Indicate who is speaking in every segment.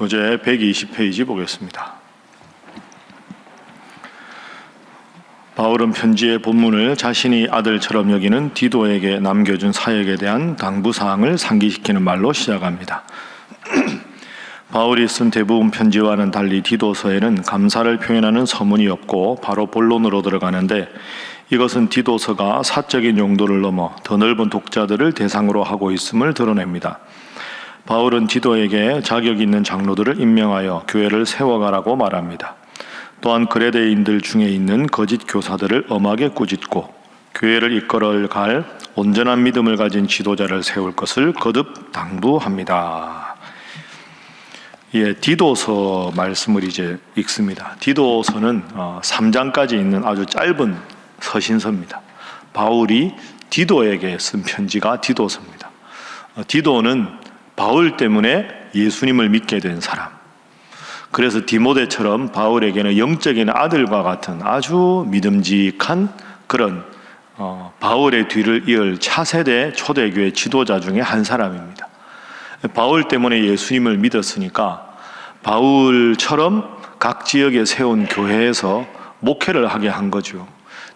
Speaker 1: 교재 120페이지 보겠습니다. 바울은 편지의 본문을 자신이 아들처럼 여기는 디도에게 남겨준 사역에 대한 당부사항을 상기시키는 말로 시작합니다. 바울이 쓴 대부분 편지와는 달리 디도서에는 감사를 표현하는 서문이 없고 바로 본론으로 들어가는데, 이것은 디도서가 사적인 용도를 넘어 더 넓은 독자들을 대상으로 하고 있음을 드러냅니다. 바울은 디도에게 자격 있는 장로들을 임명하여 교회를 세워가라고 말합니다. 또한 그레데인들 중에 있는 거짓 교사들을 엄하게 꾸짖고 교회를 이끌어갈 온전한 믿음을 가진 지도자를 세울 것을 거듭 당부합니다. 디도서 말씀을 이제 읽습니다. 디도서는 3장까지 있는 아주 짧은 서신서입니다. 바울이 디도에게 쓴 편지가 디도서입니다. 디도는 바울 때문에 예수님을 믿게 된 사람. 그래서 디모데처럼 바울에게는 영적인 아들과 같은 아주 믿음직한 그런 바울의 뒤를 이을 차세대 초대교회 지도자 중에 한 사람입니다. 바울 때문에 예수님을 믿었으니까 바울처럼 각 지역에 세운 교회에서 목회를 하게 한 거죠.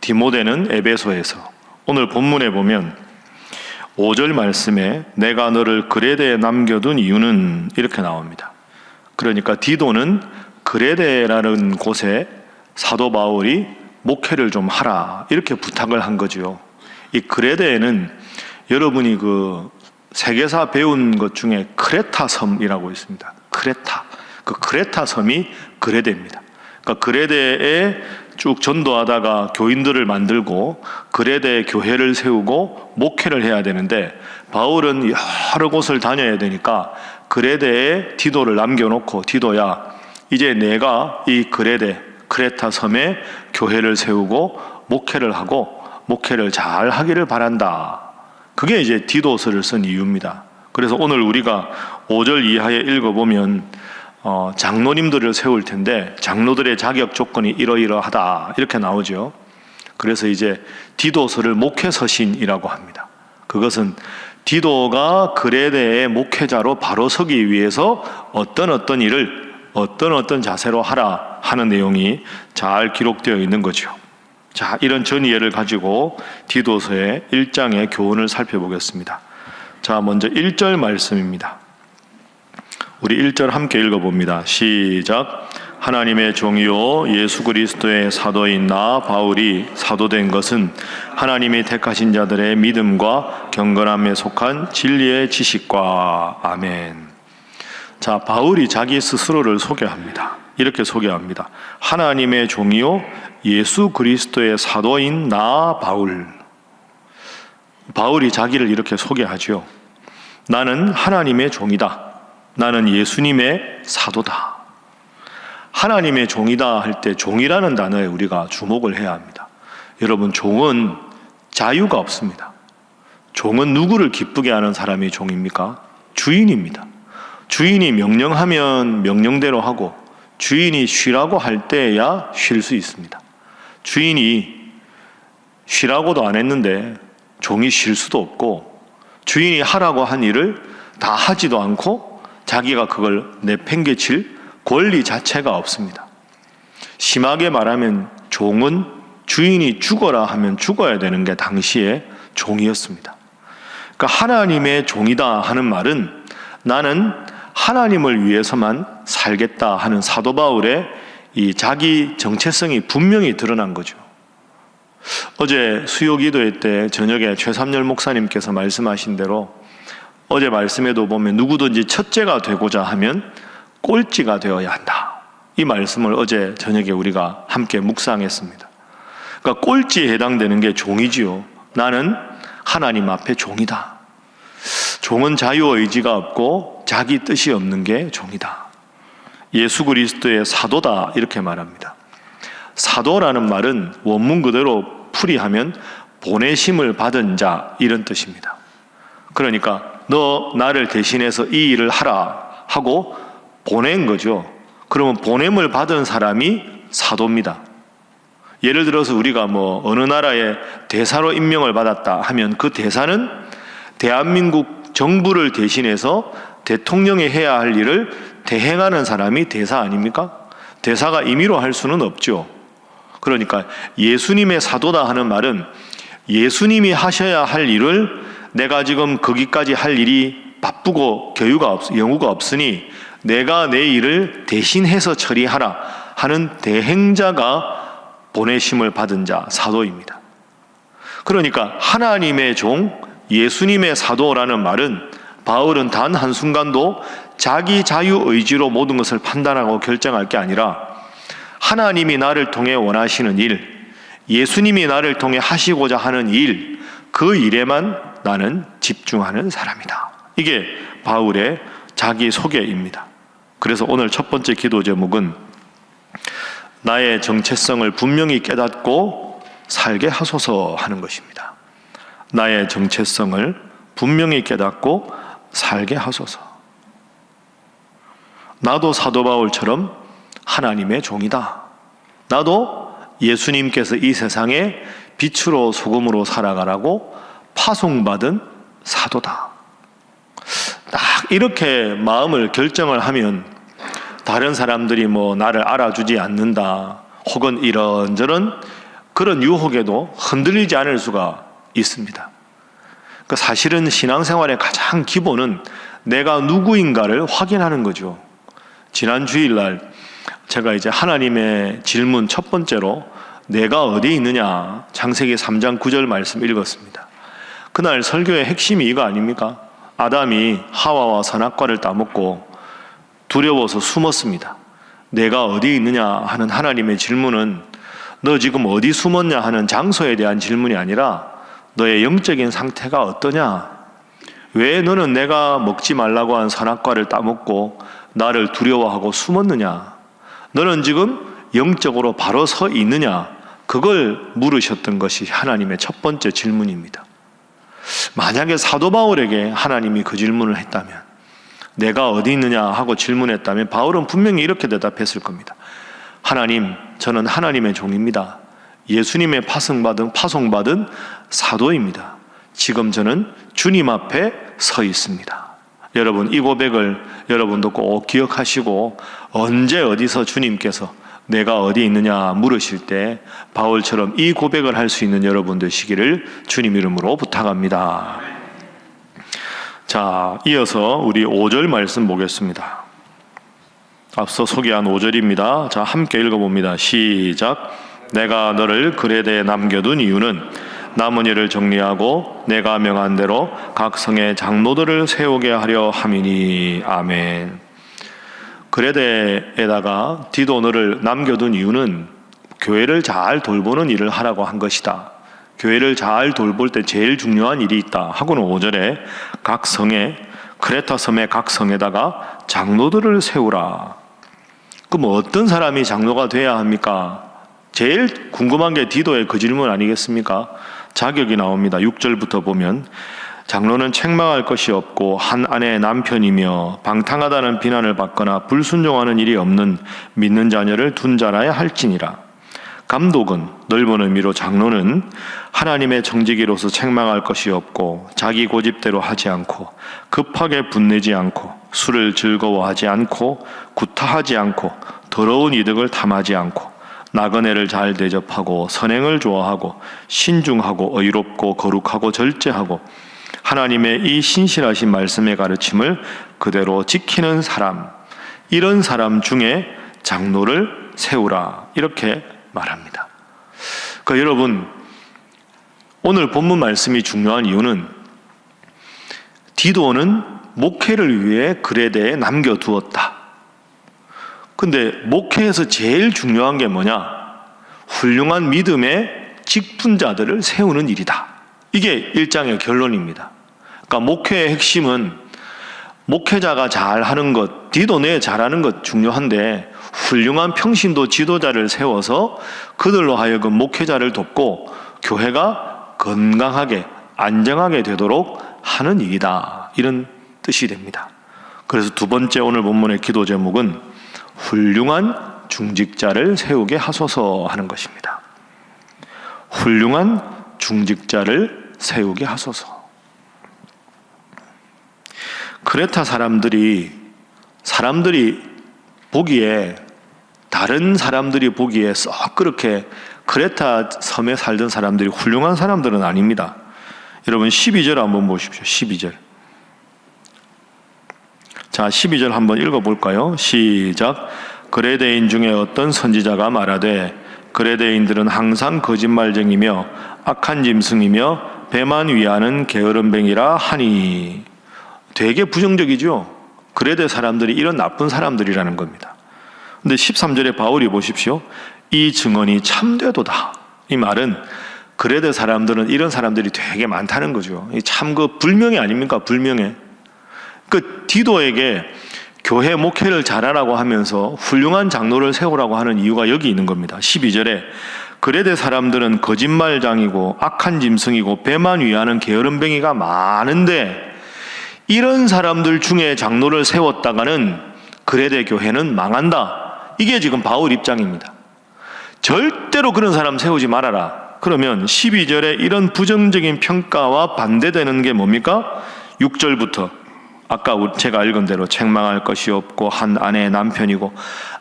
Speaker 1: 디모데는 에베소에서, 오늘 본문에 보면 5절 말씀에 내가 너를 그레데에 남겨둔 이유는 이렇게 나옵니다. 그러니까 디도는 그레데라는 곳에 사도 바울이 목회를 좀 하라 이렇게 부탁을 한 거죠. 이 그레데에는 여러분이 그 세계사 배운 것 중에 크레타 섬이라고 있습니다. 크레타. 그 크레타 섬이 그레데입니다. 그러니까 그레데에 쭉 전도하다가 교인들을 만들고 그레데 교회를 세우고 목회를 해야 되는데, 바울은 여러 곳을 다녀야 되니까 그레데에 디도를 남겨놓고, 디도야 이제 내가 이 그레데 크레타 섬에 교회를 세우고 목회를 하고 목회를 잘 하기를 바란다. 그게 이제 디도서를 쓴 이유입니다. 그래서 오늘 우리가 5절 이하에 읽어보면 장로님들을 세울 텐데 장로들의 자격 조건이 이러이러하다 이렇게 나오죠. 그래서 이제 디도서를 목회서신이라고 합니다. 그것은 디도가 그레데의 목회자로 바로 서기 위해서 어떤 일을 어떤 자세로 하라 하는 내용이 잘 기록되어 있는 거죠. 자, 이런 전이해를 가지고 디도서의 1장의 교훈을 살펴보겠습니다. 자, 먼저 1절 말씀입니다. 우리 1절 함께 읽어봅니다. 시작. 하나님의 종이요 예수 그리스도의 사도인 나 바울이 사도된 것은 하나님이 택하신 자들의 믿음과 경건함에 속한 진리의 지식과. 아멘. 자, 바울이 자기 스스로를 소개합니다. 이렇게 소개합니다. 하나님의 종이요 예수 그리스도의 사도인 나 바울. 바울이 자기를 이렇게 소개하죠. 나는 하나님의 종이다. 나는 예수님의 사도다. 하나님의 종이다 할 때 종이라는 단어에 우리가 주목을 해야 합니다. 여러분, 종은 자유가 없습니다. 종은 누구를 기쁘게 하는 사람이 종입니까? 주인입니다. 주인이 명령하면 명령대로 하고 주인이 쉬라고 할 때야 쉴 수 있습니다. 주인이 쉬라고도 안 했는데 종이 쉴 수도 없고, 주인이 하라고 한 일을 다 하지도 않고 자기가 그걸 내팽개칠 권리 자체가 없습니다. 심하게 말하면 종은 주인이 죽어라 하면 죽어야 되는 게 당시에 종이었습니다. 그러니까 하나님의 종이다 하는 말은 나는 하나님을 위해서만 살겠다 하는 사도 바울의 이 자기 정체성이 분명히 드러난 거죠. 어제 수요 기도회 때 저녁에 최삼열 목사님께서 말씀하신 대로 어제 말씀에도 보면 누구든지 첫째가 되고자 하면 꼴찌가 되어야 한다. 이 말씀을 어제 저녁에 우리가 함께 묵상했습니다. 그러니까 꼴찌에 해당되는 게 종이지요. 나는 하나님 앞에 종이다. 종은 자유의지가 없고 자기 뜻이 없는 게 종이다. 예수 그리스도의 사도다 이렇게 말합니다. 사도라는 말은 원문 그대로 풀이하면 보내심을 받은 자 이런 뜻입니다. 그러니까 너 나를 대신해서 이 일을 하라 하고 보낸 거죠. 그러면 보냄을 받은 사람이 사도입니다. 예를 들어서 우리가 어느 나라의 대사로 임명을 받았다 하면 그 대사는 대한민국 정부를 대신해서 대통령이 해야 할 일을 대행하는 사람이 대사 아닙니까? 대사가 임의로 할 수는 없죠. 그러니까 예수님의 사도다 하는 말은 예수님이 하셔야 할 일을 내가 지금 거기까지 할 일이 바쁘고 여유가 없으니 내가 내 일을 대신해서 처리하라 하는 대행자가 보내심을 받은 자, 사도입니다. 그러니까 하나님의 종, 예수님의 사도라는 말은 바울은 단 한순간도 자기 자유의지로 모든 것을 판단하고 결정할 게 아니라 하나님이 나를 통해 원하시는 일, 예수님이 나를 통해 하시고자 하는 일, 그 일에만 나는 집중하는 사람이다. 이게 바울의 자기 소개입니다. 그래서 오늘 첫 번째 기도 제목은 나의 정체성을 분명히 깨닫고 살게 하소서 하는 것입니다. 나의 정체성을 분명히 깨닫고 살게 하소서. 나도 사도 바울처럼 하나님의 종이다. 나도 예수님께서 이 세상에 빛으로 소금으로 살아가라고 파송받은 사도다. 딱 이렇게 마음을 결정을 하면 다른 사람들이 나를 알아주지 않는다 혹은 이런저런 그런 유혹에도 흔들리지 않을 수가 있습니다. 그러니까 사실은 신앙생활의 가장 기본은 내가 누구인가를 확인하는 거죠. 지난 주일날 제가 이제 하나님의 질문 첫 번째로 내가 어디 있느냐 창세기 3장 9절 말씀 읽었습니다. 그날 설교의 핵심이 이거 아닙니까? 아담이 하와와 선악과를 따먹고 두려워서 숨었습니다. 내가 어디 있느냐 하는 하나님의 질문은 너 지금 어디 숨었냐 하는 장소에 대한 질문이 아니라 너의 영적인 상태가 어떠냐? 왜 너는 내가 먹지 말라고 한 선악과를 따먹고 나를 두려워하고 숨었느냐? 너는 지금 영적으로 바로 서 있느냐? 그걸 물으셨던 것이 하나님의 첫 번째 질문입니다. 만약에 사도 바울에게 하나님이 그 질문을 했다면, 내가 어디 있느냐 하고 질문했다면 바울은 분명히 이렇게 대답했을 겁니다. 하나님, 저는 하나님의 종입니다. 예수님의 파송받은 사도입니다. 지금 저는 주님 앞에 서 있습니다. 여러분, 이 고백을 여러분도 꼭 기억하시고 언제 어디서 주님께서 내가 어디 있느냐 물으실 때 바울처럼 이 고백을 할 수 있는 여러분 되시기를 주님 이름으로 부탁합니다. 자, 이어서 우리 5절 말씀 보겠습니다. 앞서 소개한 5절입니다. 자, 함께 읽어봅니다. 시작. 내가 너를 그레데에 남겨둔 이유는 남은 일을 정리하고 내가 명한 대로 각 성의 장로들을 세우게 하려 함이니. 아멘. 그레데에다가 디도 너를 남겨둔 이유는 교회를 잘 돌보는 일을 하라고 한 것이다. 교회를 잘 돌볼 때 제일 중요한 일이 있다 하고는 5절에 각 성에, 크레타 섬의 각 성에다가 장로들을 세우라. 그럼 어떤 사람이 장로가 돼야 합니까? 제일 궁금한 게 디도의 그 질문 아니겠습니까? 자격이 나옵니다. 6절부터 보면 장로는 책망할 것이 없고 한 아내의 남편이며 방탕하다는 비난을 받거나 불순종하는 일이 없는 믿는 자녀를 둔 자라야 할지니라. 감독은, 넓은 의미로 장로는 하나님의 정직이로서 책망할 것이 없고 자기 고집대로 하지 않고 급하게 분내지 않고 술을 즐거워하지 않고 구타하지 않고 더러운 이득을 탐하지 않고 나그네를 잘 대접하고 선행을 좋아하고 신중하고 의롭고 거룩하고 절제하고 하나님의 이 신실하신 말씀의 가르침을 그대로 지키는 사람, 이런 사람 중에 장로를 세우라, 이렇게 말합니다. 그러니까 여러분, 오늘 본문 말씀이 중요한 이유는 디도는 목회를 위해 그레데에 남겨두었다. 근데 목회에서 제일 중요한 게 뭐냐? 훌륭한 믿음의 직분자들을 세우는 일이다. 이게 1장의 결론입니다. 그러니까 목회의 핵심은 목회자가 잘하는 것, 디도네 잘하는 것 중요한데 훌륭한 평신도 지도자를 세워서 그들로 하여금 목회자를 돕고 교회가 건강하게 안정하게 되도록 하는 일이다. 이런 뜻이 됩니다. 그래서 두 번째 오늘 본문의 기도 제목은 훌륭한 중직자를 세우게 하소서 하는 것입니다. 훌륭한 중직자를 세우게 하소서. 크레타 사람들이 사람들이 보기에, 다른 사람들이 보기에 썩 그렇게 크레타 섬에 살던 사람들이 훌륭한 사람들은 아닙니다. 여러분 12절 한번 보십시오. 12절. 자, 12절 한번 읽어볼까요? 시작. 그레데인 중에 어떤 선지자가 말하되 그레데인들은 항상 거짓말쟁이며 악한 짐승이며 배만 위하는 게으름뱅이라 하니. 되게 부정적이죠. 그레데 사람들이 이런 나쁜 사람들이라는 겁니다. 근데 13절에 바울이 보십시오. 이 증언이 참되도다. 이 말은 그레데 사람들은 이런 사람들이 되게 많다는 거죠. 참 그 불명예 아닙니까? 불명예. 그 디도에게 교회 목회를 잘하라고 하면서 훌륭한 장로를 세우라고 하는 이유가 여기 있는 겁니다. 12절에 그레데 사람들은 거짓말장이고 악한 짐승이고 배만 위하는 게으름뱅이가 많은데 이런 사람들 중에 장로를 세웠다가는 그레데 교회는 망한다. 이게 지금 바울 입장입니다. 절대로 그런 사람 세우지 말아라. 그러면 12절에 이런 부정적인 평가와 반대되는 게 뭡니까? 6절부터 아까 제가 읽은 대로 책망할 것이 없고 한 아내의 남편이고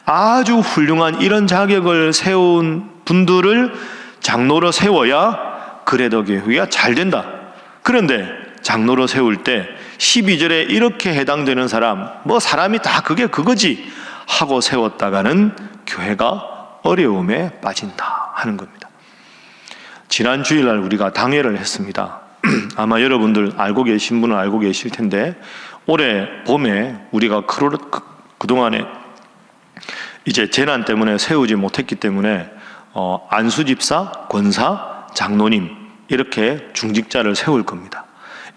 Speaker 1: 아주 훌륭한 이런 자격을 세운 분들을 장로로 세워야 그레데 교회가 잘 된다. 그런데 장로로 세울 때 12절에 이렇게 해당되는 사람, 뭐 사람이 다 그게 그거지 하고 세웠다가는 교회가 어려움에 빠진다 하는 겁니다. 지난 주일날 우리가 당회를 했습니다. 아마 여러분들 알고 계신 분은 알고 계실 텐데 올해 봄에 우리가 그동안에 이제 재난 때문에 세우지 못했기 때문에 안수집사, 권사, 장로님 이렇게 중직자를 세울 겁니다.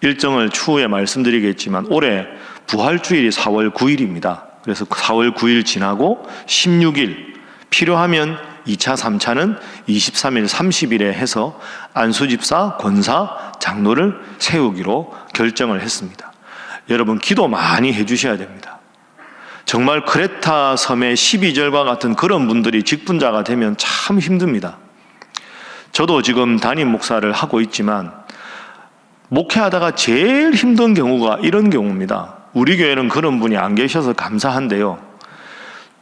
Speaker 1: 일정을 추후에 말씀드리겠지만 올해 부활주일이 4월 9일입니다. 그래서 4월 9일 지나고 16일 필요하면 2차, 3차는 23일, 30일에 해서 안수집사, 권사, 장로를 세우기로 결정을 했습니다. 여러분 기도 많이 해주셔야 됩니다. 정말 크레타 섬의 12절과 같은 그런 분들이 직분자가 되면 참 힘듭니다. 저도 지금 담임 목사를 하고 있지만 목회하다가 제일 힘든 경우가 이런 경우입니다. 우리 교회는 그런 분이 안 계셔서 감사한데요.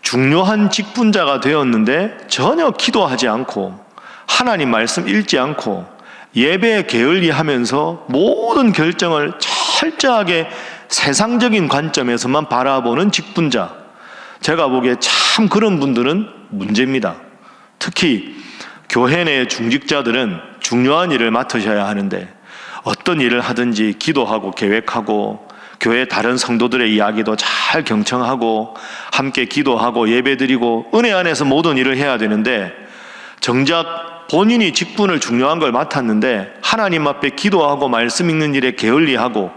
Speaker 1: 중요한 직분자가 되었는데 전혀 기도하지 않고 하나님 말씀 읽지 않고 예배에 게을리하면서 모든 결정을 철저하게 세상적인 관점에서만 바라보는 직분자, 제가 보기에 참 그런 분들은 문제입니다. 특히 교회 내 중직자들은 중요한 일을 맡으셔야 하는데 어떤 일을 하든지 기도하고 계획하고 교회 다른 성도들의 이야기도 잘 경청하고 함께 기도하고 예배드리고 은혜 안에서 모든 일을 해야 되는데 정작 본인이 직분을 중요한 걸 맡았는데 하나님 앞에 기도하고 말씀 읽는 일에 게을리하고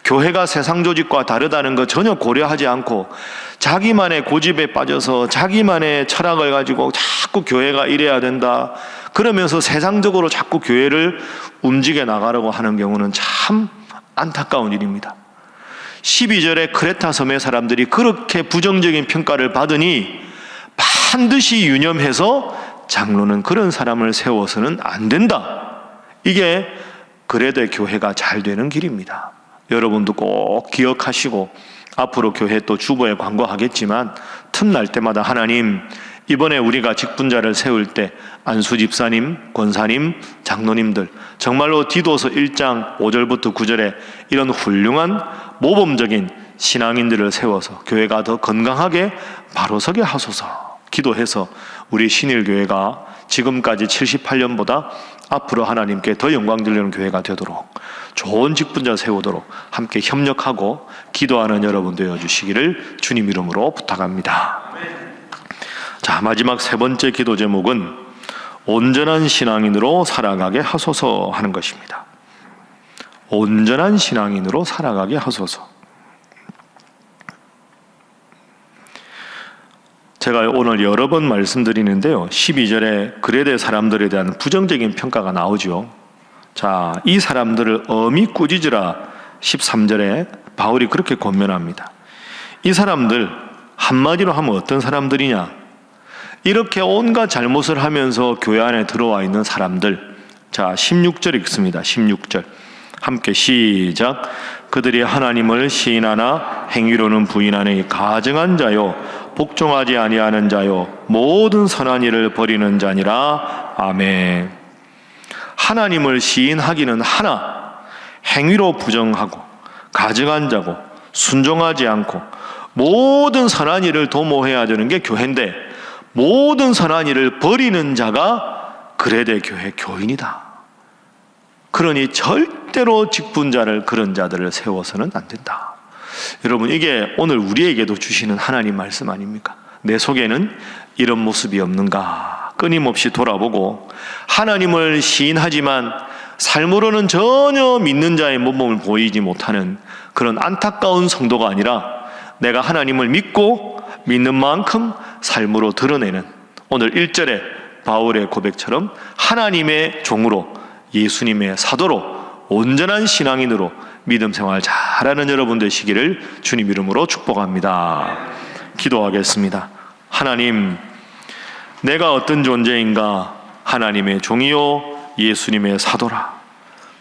Speaker 1: 교회가 세상 조직과 다르다는 거 전혀 고려하지 않고 자기만의 고집에 빠져서 자기만의 철학을 가지고 자꾸 교회가 이래야 된다 그러면서 세상적으로 자꾸 교회를 움직여 나가려고 하는 경우는 참 안타까운 일입니다. 12절에 크레타 섬의 사람들이 그렇게 부정적인 평가를 받으니 반드시 유념해서 장로는 그런 사람을 세워서는 안 된다. 이게 그레데 교회가 잘 되는 길입니다. 여러분도 꼭 기억하시고 앞으로 교회 또 주보에 광고하겠지만 틈날 때마다 하나님 이번에 우리가 직분자를 세울 때 안수집사님, 권사님, 장로님들 정말로 디도서 1장 5절부터 9절에 이런 훌륭한 모범적인 신앙인들을 세워서 교회가 더 건강하게 바로 서게 하소서 기도해서 우리 신일교회가 지금까지 78년보다 앞으로 하나님께 더 영광 돌리는 교회가 되도록 좋은 직분자 세우도록 함께 협력하고 기도하는 여러분 되어주시기를 주님 이름으로 부탁합니다. 자, 마지막 세 번째 기도 제목은 온전한 신앙인으로 살아가게 하소서 하는 것입니다. 온전한 신앙인으로 살아가게 하소서. 제가 오늘 여러 번 말씀드리는데요. 12절에 그레데 사람들에 대한 부정적인 평가가 나오죠. 자, 이 사람들을 엄히 꾸짖으라 13절에 바울이 그렇게 권면합니다. 이 사람들 한마디로 하면 어떤 사람들이냐? 이렇게 온갖 잘못을 하면서 교회 안에 들어와 있는 사람들. 자, 16절 읽습니다. 16절 함께 시작. 그들이 하나님을 시인하나 행위로는 부인하니 가증한 자요 복종하지 아니하는 자요 모든 선한 일을 버리는 자니라. 아멘. 하나님을 시인하기는 하나 행위로 부정하고 가증한 자고 순종하지 않고 모든 선한 일을 도모해야 되는 게 교회인데 모든 선한 일을 버리는 자가 그레데 교회 교인이다. 그러니 절대로 직분자를 그런 자들을 세워서는 안 된다. 여러분, 이게 오늘 우리에게도 주시는 하나님 말씀 아닙니까? 내 속에는 이런 모습이 없는가 끊임없이 돌아보고 하나님을 시인하지만 삶으로는 전혀 믿는 자의 모범을 보이지 못하는 그런 안타까운 성도가 아니라 내가 하나님을 믿고 믿는 만큼 삶으로 드러내는 오늘 1절에 바울의 고백처럼 하나님의 종으로 예수님의 사도로 온전한 신앙인으로 믿음 생활 잘하는 여러분 되시기를 주님 이름으로 축복합니다. 기도하겠습니다. 하나님, 내가 어떤 존재인가? 하나님의 종이요 예수님의 사도라.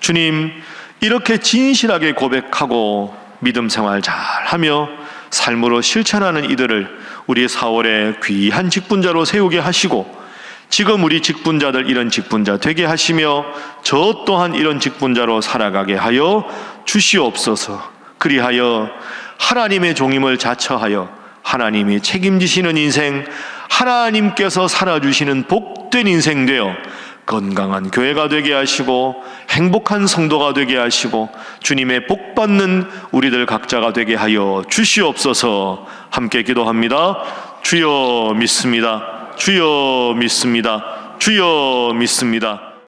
Speaker 1: 주님, 이렇게 진실하게 고백하고 믿음 생활 잘하며 삶으로 실천하는 이들을 우리 사월의 귀한 직분자로 세우게 하시고 지금 우리 직분자들 이런 직분자 되게 하시며 저 또한 이런 직분자로 살아가게 하여 주시옵소서. 그리하여 하나님의 종임을 자처하여 하나님이 책임지시는 인생, 하나님께서 살아주시는 복된 인생 되어 건강한 교회가 되게 하시고 행복한 성도가 되게 하시고 주님의 복받는 우리들 각자가 되게 하여 주시옵소서. 함께 기도합니다. 주여 믿습니다. 주여 믿습니다. 주여 믿습니다.